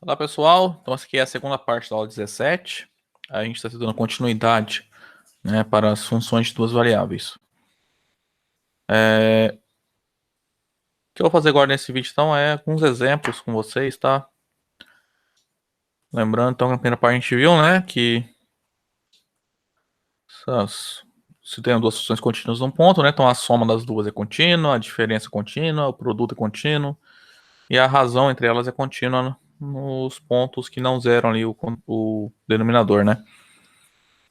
Olá, pessoal. Então, essa aqui é a segunda parte da aula 17. A gente está dando continuidade, né, para as funções de duas variáveis. O que eu vou fazer agora nesse vídeo, então, é alguns exemplos com vocês, tá? Lembrando, então, que na primeira parte a gente viu, né, que se tem duas funções contínuas num ponto, né, então a soma das duas é contínua, a diferença é contínua, o produto é contínuo, e a razão entre elas é contínua nos pontos que não zeram ali o denominador, né?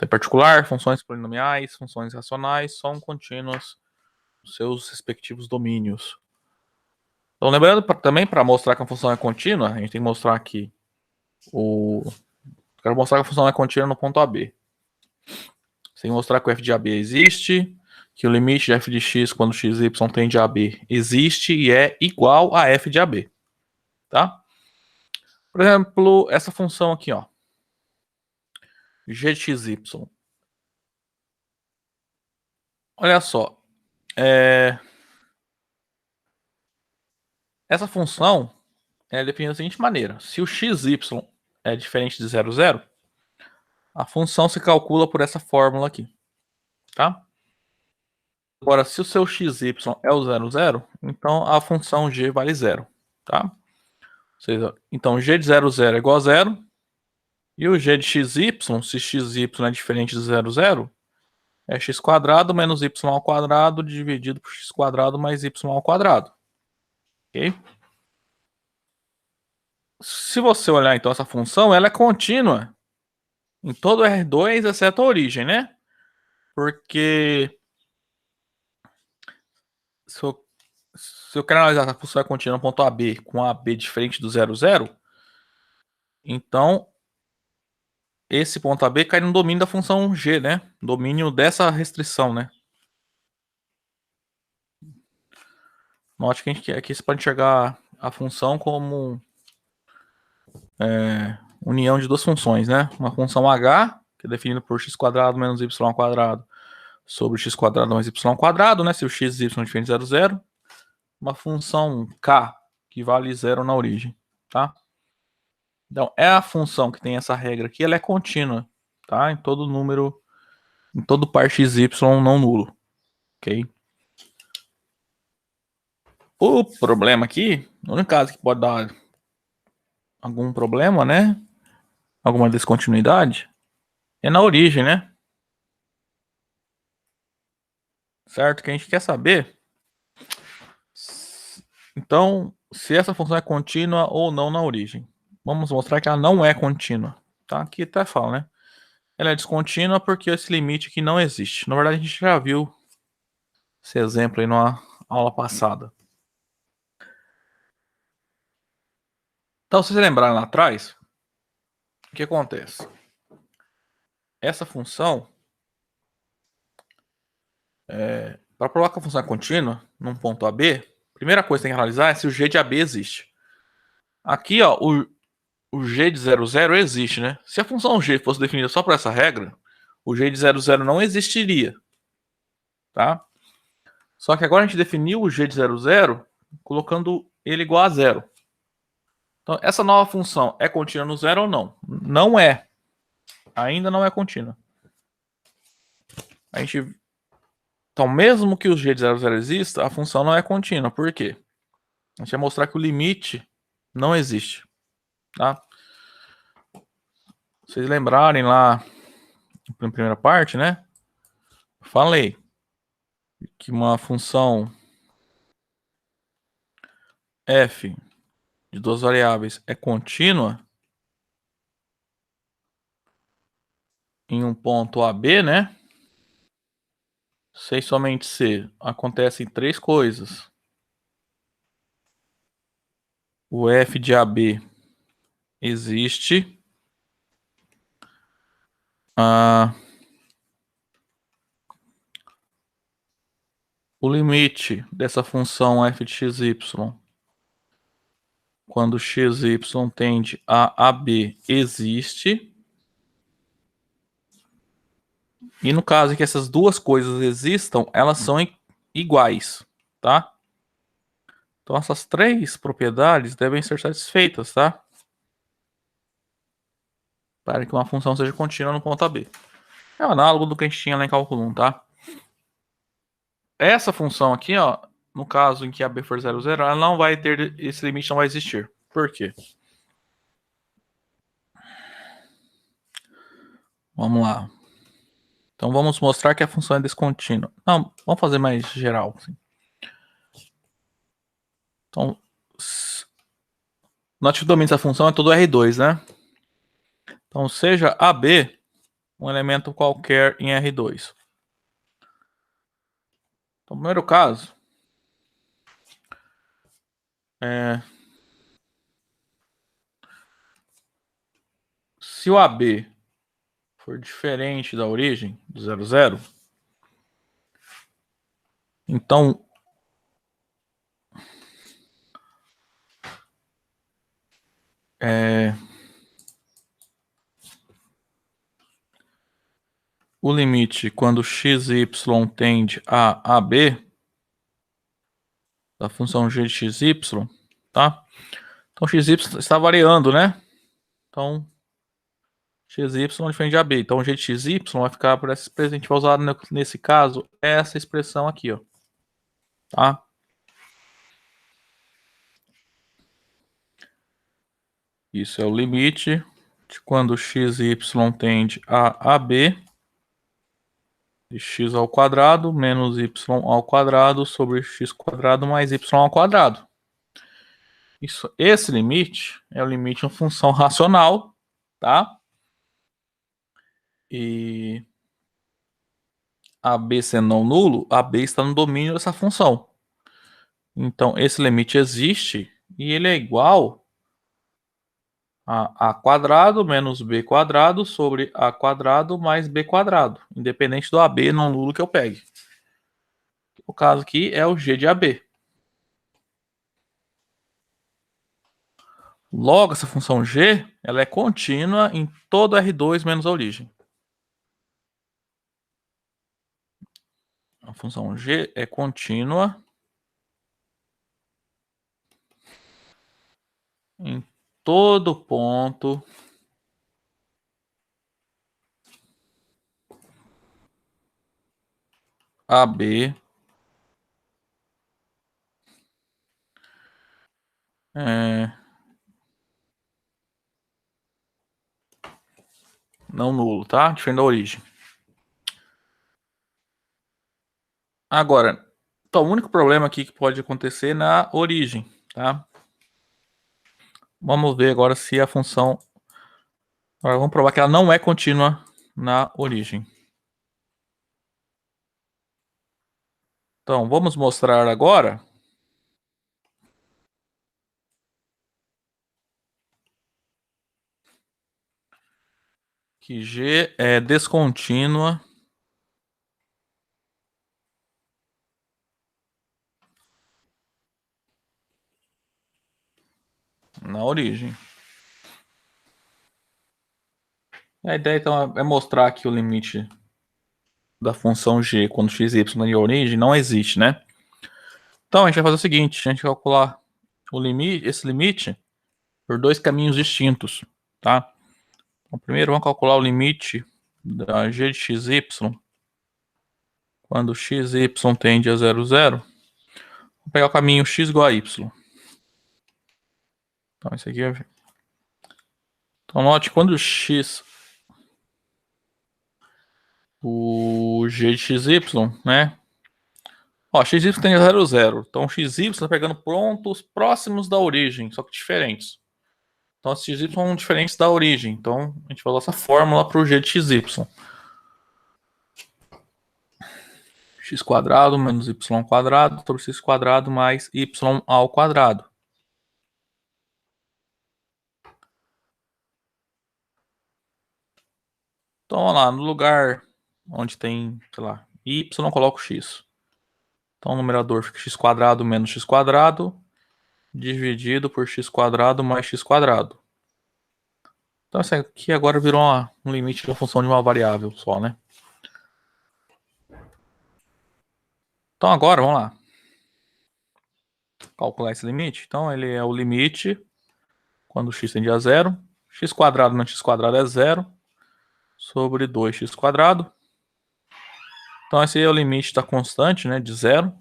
Em particular, funções polinomiais, funções racionais são contínuas nos seus respectivos domínios. Então, lembrando também, para mostrar que a função é contínua, a gente tem que mostrar que quero mostrar que a função é contínua no ponto AB. Você tem que mostrar que o f de AB existe, que o limite de f de x quando x e y tende a AB existe e é igual a f de AB. Tá? Por exemplo, essa função aqui, ó, g de xy. Olha só, essa função é definida da seguinte maneira: se o xy é diferente de 0, 0, a função se calcula por essa fórmula aqui, tá? Agora, se o seu xy é o 0, 0, então a função g vale 0, tá? Ou seja, então g de 0, 0 é igual a 0, e o g de xy, se xy é diferente de 0, 0, é x quadrado menos y ao quadrado dividido por x quadrado mais y ao quadrado, ok? Se você olhar então essa função, ela é contínua em todo R2, exceto a origem, né? Porque se eu quero analisar a função é contínua no ponto AB com AB diferente do 0, 0, então esse ponto AB cai no domínio da função g, né? Domínio dessa restrição, né? Note que aqui você pode enxergar a função como união de duas funções, né? Uma função h, que é definida por x quadrado menos y quadrado sobre x quadrado mais y quadrado, né? Se o x e y é diferente de 0, 0. Uma função k, que vale 0 na origem, tá? Então, é a função que tem essa regra aqui, ela é contínua, tá? Em todo número, em todo par xy não nulo, ok? O problema aqui, o único caso que pode dar algum problema, né? Alguma descontinuidade, é na origem, né? Certo? Que a gente quer saber, então, se essa função é contínua ou não na origem. Vamos mostrar que ela não é contínua, tá? Aqui até fala, né? Ela é descontínua porque esse limite aqui não existe. Na verdade, a gente já viu esse exemplo aí na aula passada. Então, se vocês lembrarem lá atrás, o que acontece? Essa função, para provar que a função é contínua, num ponto AB, a primeira coisa que tem que analisar é se o g de AB existe. Aqui, ó, o g de 0, 0 existe, né? Se a função g fosse definida só por essa regra, o g de 0, 0 não existiria, tá? Só que agora a gente definiu o g de 0, 0 colocando ele igual a 0. Então, essa nova função é contínua no zero ou não? Não é. Ainda não é contínua. A gente... Então, mesmo que o g de 0, 0 exista, a função não é contínua. Por quê? A gente vai mostrar que o limite não existe. Tá? Vocês lembrarem lá na primeira parte, né? Falei que uma função f de duas variáveis é contínua em um ponto AB, né? Se somente se acontecem três coisas. O f de AB existe. O limite dessa função f de xy quando xy tende a AB existe. E no caso em que essas duas coisas existam, elas são iguais, tá? Então essas três propriedades devem ser satisfeitas, tá? para que uma função seja contínua no ponto AB. É o análogo do que a gente tinha lá em cálculo 1, tá? Essa função aqui, ó, no caso em que a B for 0, 0, ela não vai ter, esse limite não vai existir. Por quê? Vamos lá. Então vamos mostrar que a função é descontínua. Não, vamos fazer mais geral. Assim. Então, no ativo domínio dessa função é todo R2, né? Então seja AB um elemento qualquer em R2. Então, no primeiro caso, se o AB for diferente da origem, do 0, 0, então o limite quando x e y tende a AB, da função g de x, y, tá? Então x, y está variando, né? Então x, y diferente de AB. Então g de x, y vai ficar por essa expressão. A gente vai usar nesse caso essa expressão aqui, ó. Tá? Isso é o limite de quando x e y tende a AB de x ao quadrado menos y ao quadrado sobre x quadrado mais y ao quadrado. Esse limite é o limite de uma função racional, tá? E AB sendo não nulo, AB está no domínio dessa função. Então, esse limite existe e ele é igual a quadrado menos b quadrado sobre a quadrado mais b quadrado, independente do AB não nulo que eu pegue. O caso aqui é o g de AB. Logo, essa função g ela é contínua em todo R2 menos a origem. A função g é contínua em todo ponto AB não nulo, tá? Diferente da origem. Agora, então, o único problema aqui que pode acontecer é na origem, tá? Vamos ver agora se a função... Agora vamos provar que ela não é contínua na origem. Então, vamos mostrar agora que G é descontínua na origem. A ideia, então, é mostrar que o limite da função g quando x e y na origem não existe, né? Então, a gente vai fazer o seguinte, a gente vai calcular o limite, esse limite por dois caminhos distintos, tá? Então, primeiro, vamos calcular o limite da g de x, y quando x e y tende a 0, 0. Vou pegar o caminho x igual a y. Então, isso aqui é... Então, note, quando o g de xy, né? Ó, xy tende a 0, 0. Então, xy está pegando pontos próximos da origem, só que diferentes. Então, os xy são diferentes da origem. Então, a gente vai usar essa fórmula para o g de xy. X quadrado menos y quadrado sobre x quadrado mais y ao quadrado. Então, vamos lá, no lugar onde tem, sei lá, y, eu coloco x. Então, o numerador fica x quadrado menos x quadrado dividido por x quadrado mais x quadrado. Então, isso aqui agora virou um limite da função de uma variável só, né? Então, agora, vamos lá. Calcular esse limite. Então, ele é o limite quando x tende a 0. x quadrado menos x quadrado é 0 sobre 2x². Então esse aí é o limite da constante, né, de 0.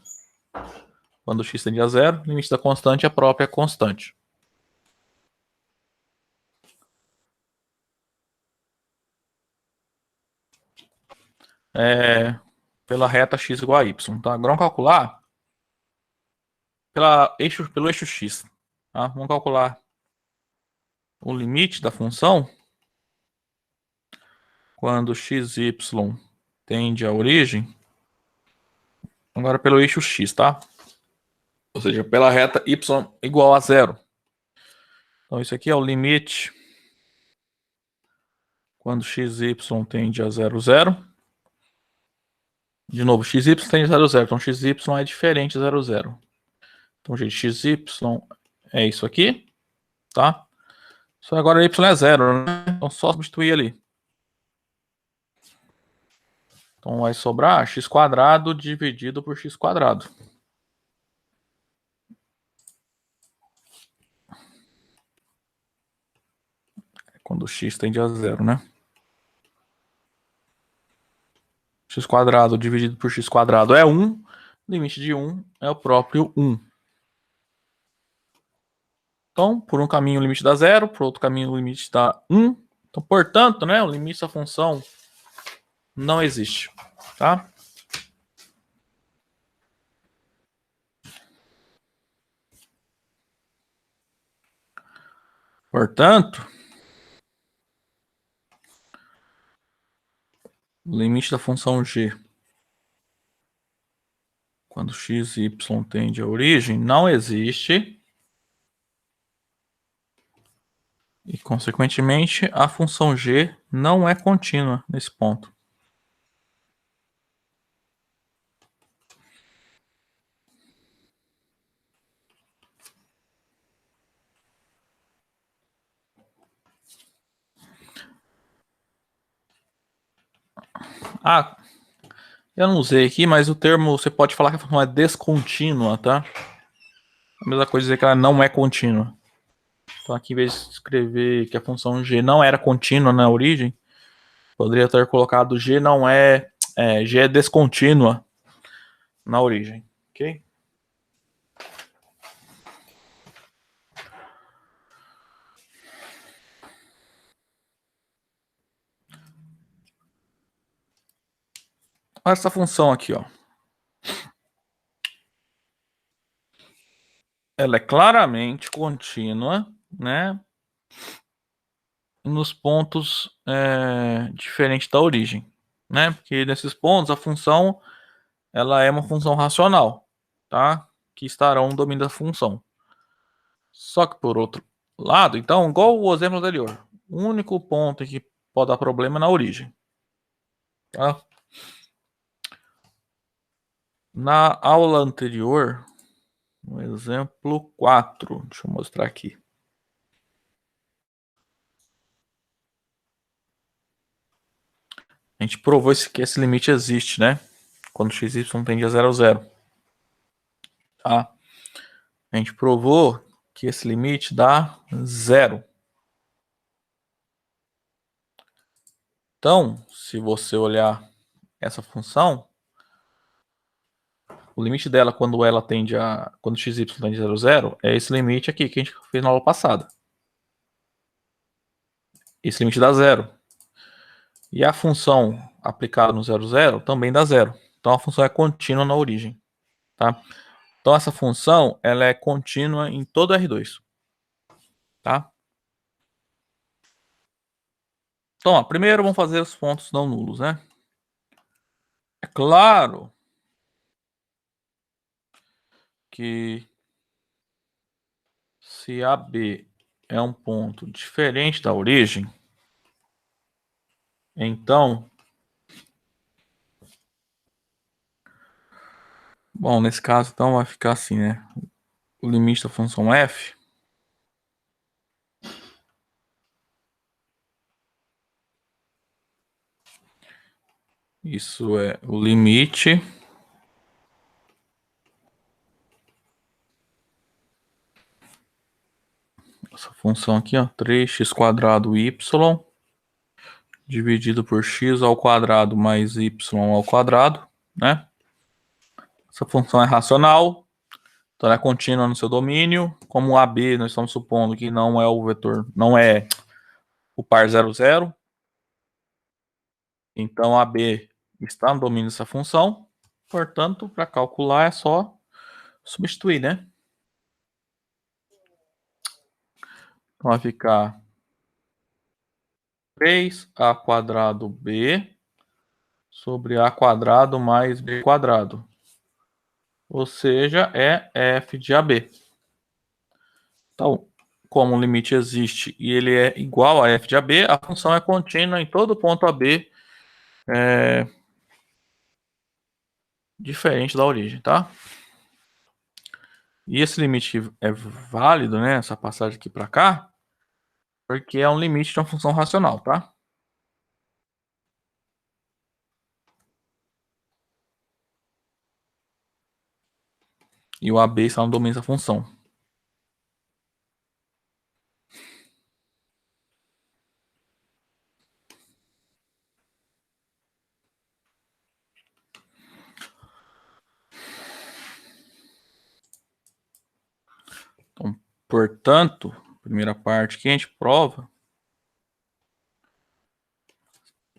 Quando x tende a 0, o limite da constante é a própria constante. Pela reta x igual a y. Tá? Agora vamos calcular pelo eixo x. Tá? Vamos calcular o limite da função quando xy tende à origem. Agora pelo eixo x, tá? Ou seja, pela reta y igual a 0. Então isso aqui é o limite quando xy tende a 0, 0. De novo, xy tende a 0, 0. Então xy é diferente de 0, 0. Então, gente, xy é isso aqui, tá? Só agora y é 0, né? Então só substituir ali. Então vai sobrar x² dividido por x². Quando x tende a 0, né? x² dividido por x² é 1. Limite de 1 é o próprio 1. Então, por um caminho o limite dá 0, por outro caminho o limite dá 1. Então, portanto, né, o limite da função não existe, tá? Portanto, o limite da função g quando x e y tende à origem não existe e, consequentemente, a função g não é contínua nesse ponto. Ah, eu não usei aqui, mas o termo, você pode falar que a função é descontínua, tá? A mesma coisa dizer que ela não é contínua. Então aqui, em vez de escrever que a função g não era contínua na origem, poderia ter colocado g não g é descontínua na origem, ok? Essa função aqui, ó, ela é claramente contínua, né, nos pontos diferentes da origem, né? Porque nesses pontos a função ela é uma função racional, tá? Que estará no domínio da função. Só que por outro lado, então, igual o exemplo anterior, o único ponto que pode dar problema é na origem, tá? Na aula anterior, no exemplo 4, deixa eu mostrar aqui. A gente provou que esse limite existe, né? Quando x e y tende a 0, 0. Tá? A gente provou que esse limite dá 0. Então, se você olhar essa função, o limite dela quando quando x e y tende a 0, 0, é esse limite aqui que a gente fez na aula passada. Esse limite dá 0. E a função aplicada no 0, 0 também dá 0. Então a função é contínua na origem, tá? Então essa função ela é contínua em todo R2, tá? Então, ó, primeiro vamos fazer os pontos não nulos, né? É claro que se AB é um ponto diferente da origem, então, bom, nesse caso então vai ficar assim, né? O limite da função f isso é o limite essa função aqui, ó, 3x² y dividido por x² mais y², né? Essa função é racional, então ela é contínua no seu domínio. Como AB, nós estamos supondo que não é o vetor, não é o par 00. Então AB está no domínio dessa função. Portanto, para calcular é só substituir, né? Então vai ficar 3a² sobre a² mais b². Ou seja, é f de AB. Então, como o limite existe e ele é igual a f de AB, a função é contínua em todo ponto AB, diferente da origem, tá? E esse limite é válido, né? Essa passagem aqui para cá, porque é um limite de uma função racional, tá? E o AB está no domínio dessa função. Então, portanto, primeira parte que a gente prova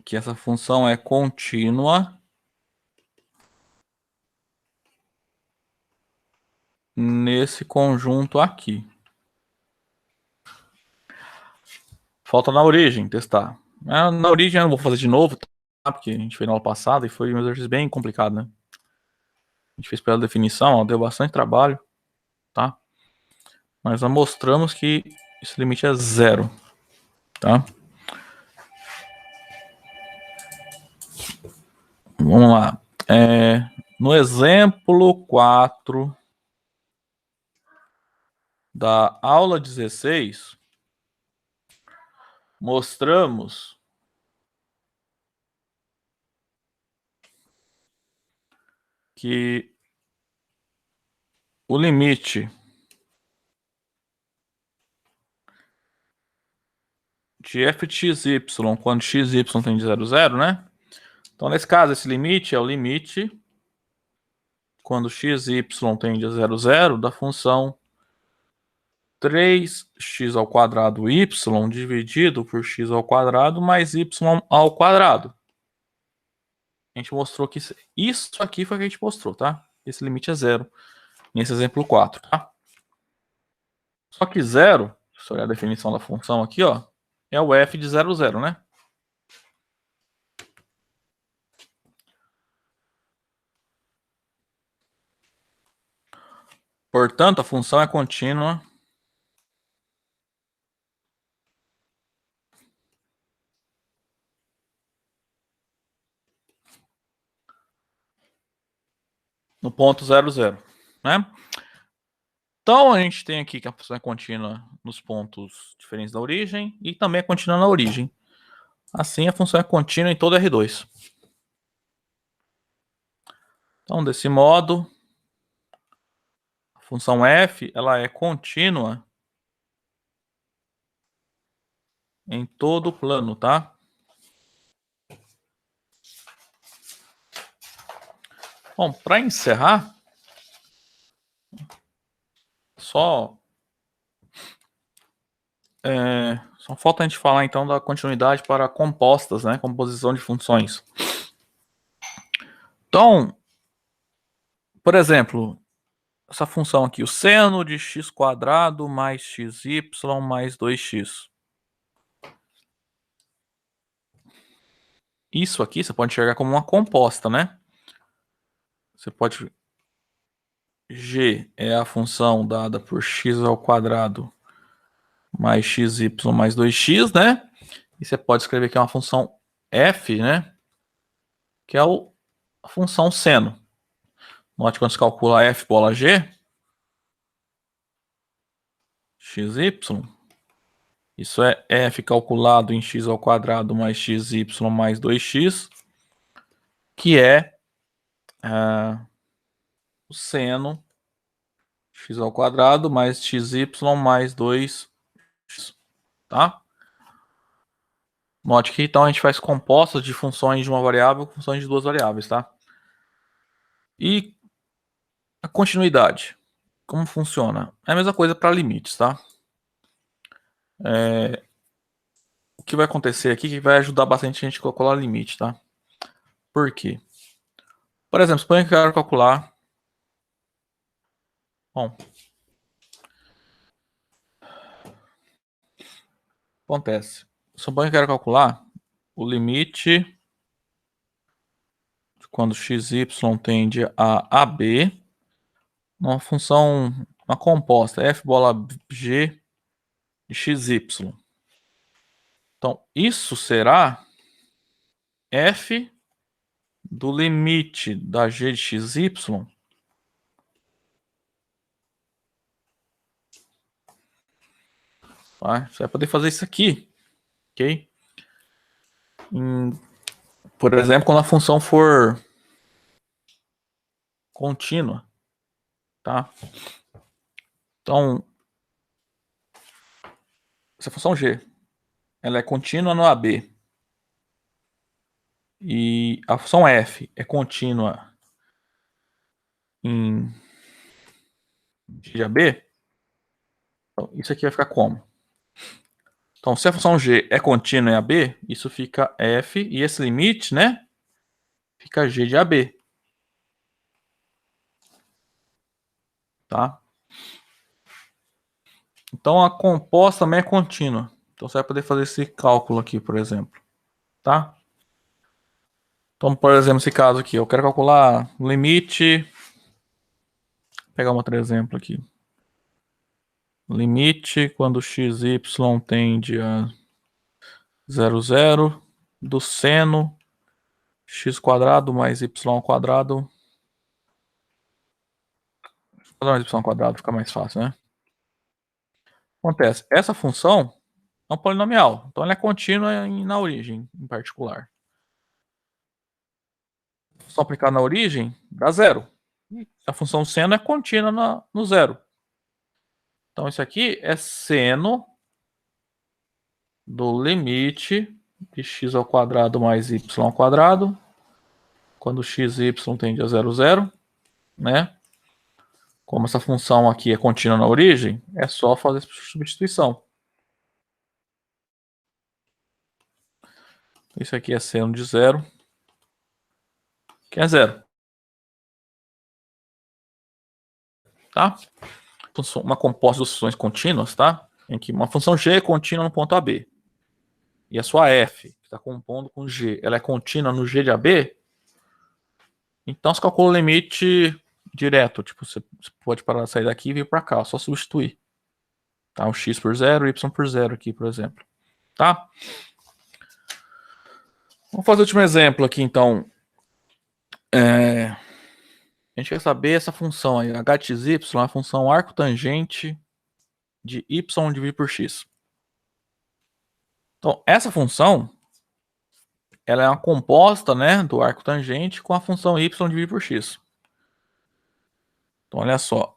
que essa função é contínua nesse conjunto aqui. Falta na origem testar. Na origem eu não vou fazer de novo, tá? Porque a gente fez na aula passada e foi um exercício bem complicado, né? A gente fez pela definição, ó, deu bastante trabalho, tá? Mas nós mostramos que esse limite é zero, tá? Vamos lá. No exemplo 4 da aula 16, mostramos que o limite de f de xy, quando xy tem de 0, 0, né? Então, nesse caso, esse limite é o limite quando xy tende a 0, 0 da função 3x² y dividido por x² mais y². A gente mostrou que isso aqui foi o que a gente mostrou, tá? Esse limite é zero nesse exemplo 4, tá? Só que zero, se olhar a definição da função aqui, ó, é o f de 0, 0, né? Portanto, a função é contínua no ponto 0, 0, né? Então, a gente tem aqui que a função é contínua nos pontos diferentes da origem e também é contínua na origem. Assim, a função é contínua em todo R2. Então, desse modo, a função f ela é contínua em todo o plano, tá? Bom, para encerrar, só falta a gente falar então da continuidade para compostas, né? Composição de funções. Então, por exemplo, essa função aqui, o seno de x² mais xy mais 2x. Isso aqui você pode enxergar como uma composta, né? Você pode... G é a função dada por x² mais xy mais 2x, né? E você pode escrever que é uma função f, né? Que é a função seno. Note quando se calcula f bola g, xy, isso é f calculado em x² mais xy mais 2x, que é o seno x² mais xy mais 2x. Tá? Note que então a gente faz compostas de funções de uma variável com funções de duas variáveis, tá? E a continuidade, como funciona? É a mesma coisa para limites, tá? O que vai acontecer aqui que vai ajudar bastante a gente a calcular limite, tá? Por quê? Por exemplo, suponha que eu quero calcular. Bom, acontece. Suponha que eu quero calcular o limite de quando xy tende a AB, uma função, uma composta, f bola g de xy. Então, isso será f do limite da g de xy. Tá? Você vai poder fazer isso aqui, ok? Por exemplo, quando a função for contínua, tá? Então, essa função g, ela é contínua no AB. E a função f é contínua em g de AB. Então, isso aqui vai ficar como? Então, se a função g é contínua em AB, isso fica f, e esse limite, né, fica g de AB. Tá? Então, a composta também é contínua. Então, você vai poder fazer esse cálculo aqui, por exemplo. Tá? Então, por exemplo, esse caso aqui, eu quero calcular o limite. Vou pegar um outro exemplo aqui. Limite quando xy tende a 0,0 do seno x quadrado mais y quadrado. Vou fazer mais y quadrado, fica mais fácil, né? Acontece, essa função é um polinomial, então ela é contínua na origem, em particular. A função aplicada na origem dá zero. A função seno é contínua no zero. Então isso aqui é seno do limite de x ao quadrado mais y ao quadrado, quando xy tende a 0,0, né? Como essa função aqui é contínua na origem, é só fazer substituição. Isso aqui é seno de zero, que é zero. Tá? Uma composta de funções contínuas, tá? Em que uma função g é contínua no ponto AB. E a sua f, que está compondo com g, ela é contínua no g de AB, então você calcula o limite direto. Tipo, você pode parar de sair daqui e vir para cá, só substituir. Tá? O x por zero, o y por zero aqui, por exemplo. Tá? Vamos fazer o último exemplo aqui, então. A gente quer saber essa função aí, h de y, é a função arco tangente de y dividido por x. Então, essa função, ela é uma composta, né, do arco tangente com a função y dividido por x. Então, olha só.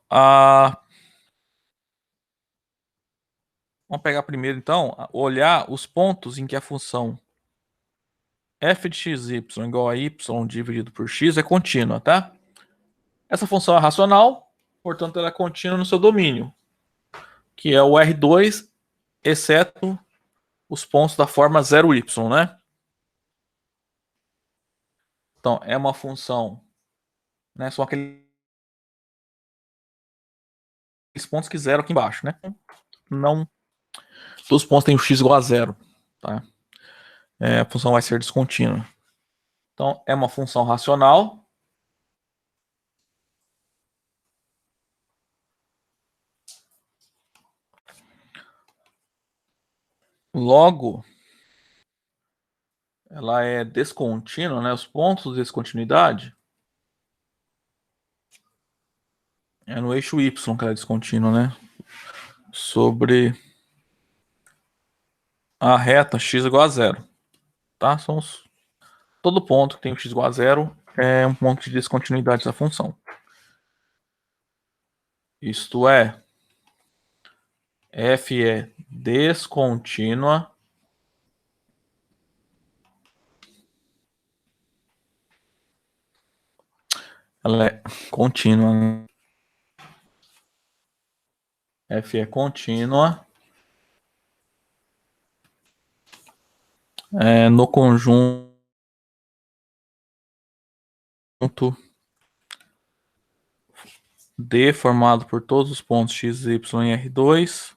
Vamos pegar primeiro, então, olhar os pontos em que a função f de xy igual a y dividido por x é contínua, tá? Essa função é racional, portanto, ela é contínua no seu domínio, que é o R2, exceto os pontos da forma 0y, né? Então, é uma função, né? São aqueles pontos que zero aqui embaixo, né? Não todos os pontos têm o x igual a zero, tá? A função vai ser descontínua. Então, é uma função racional. Logo, ela é descontínua, né? Os pontos de descontinuidade é no eixo y que ela é descontínua, né? Sobre a reta x igual a zero, tá? Todo ponto que tem o x igual a zero é um ponto de descontinuidade da função. Isto é, F é descontínua ela é contínua. F é contínua no conjunto D formado por todos os pontos x, y e R2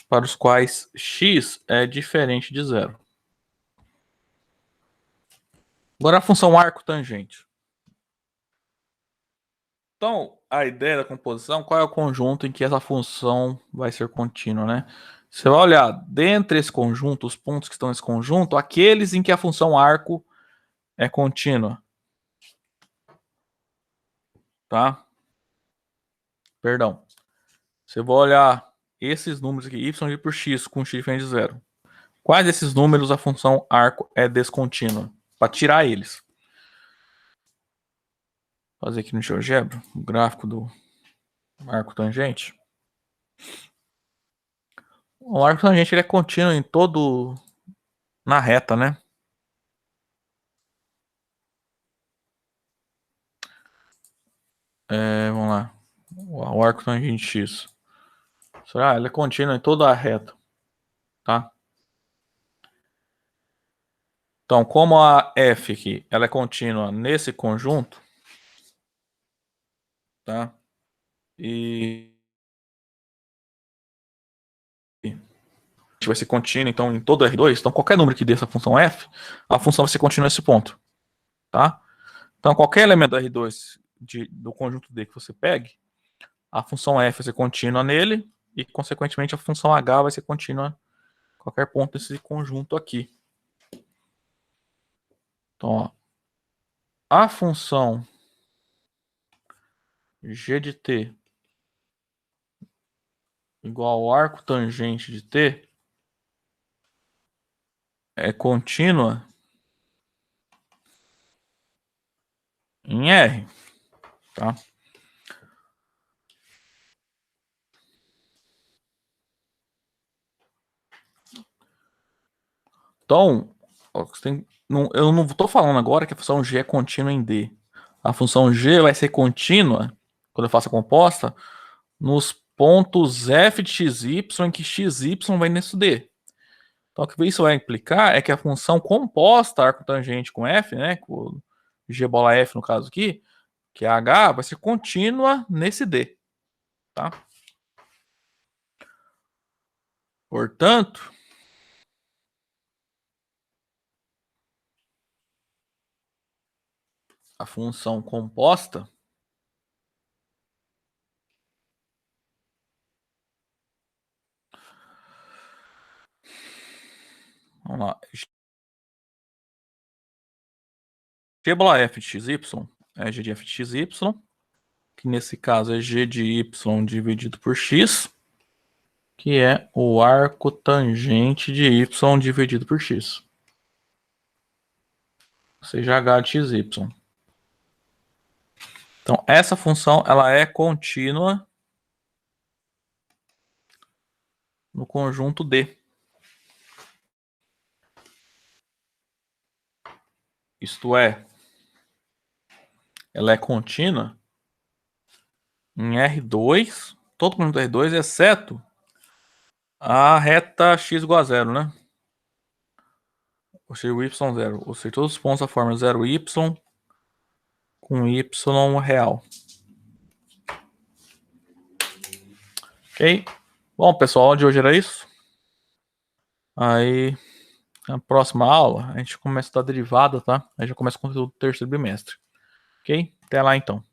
para os quais x é diferente de zero. Agora a função arco tangente. Então, a ideia da composição, qual é o conjunto em que essa função vai ser contínua, né? Você vai olhar, dentre esse conjunto, os pontos que estão nesse conjunto, aqueles em que a função arco é contínua. Tá? Perdão. Você vai olhar esses números aqui, y por x, com x diferente de zero. Quais desses números a função arco é descontínua? Para tirar eles. Vou fazer aqui no GeoGebra o gráfico do arco tangente. O arco tangente ele é contínuo em todo na reta, né? Vamos lá. O arco tangente x. Ele é contínuo em toda a reta, tá? Então, como a f aqui, ela é contínua nesse conjunto, tá? E vai ser contínua, então, em todo R2, então qualquer número que dê essa função f, a função vai ser contínua nesse ponto, tá? Então, qualquer elemento do R2 do conjunto D que você pegue, a função f vai ser contínua nele e, consequentemente, a função h vai ser contínua em qualquer ponto desse conjunto aqui. Então, ó, a função g de t igual ao arco tangente de t é contínua em R, tá? Então, eu não estou falando agora que a função g é contínua em D. A função g vai ser contínua, quando eu faço a composta, nos pontos f de xy em que xy vai nesse D. Então, o que isso vai implicar é que a função composta arco tangente com f, né, com g bola f no caso aqui, que é h, vai ser contínua nesse D, tá? Portanto, a função composta vamos lá, g bola f de xy é g de f de xy, que nesse caso é g de y dividido por x, que é o arco tangente de y dividido por x. Ou seja, h de xy. Então, essa função ela é contínua no conjunto D. Isto é, ela é contínua em R2, todo conjunto R2, exceto a reta x igual a zero, né? Ou seja, o y0. Ou seja, todos os pontos da forma 0y com y real. Ok? Bom, pessoal, de hoje era isso. Aí, na próxima aula, a gente começa a dar derivada, tá? Aí já começa o conteúdo do terceiro bimestre. Ok? Até lá, então.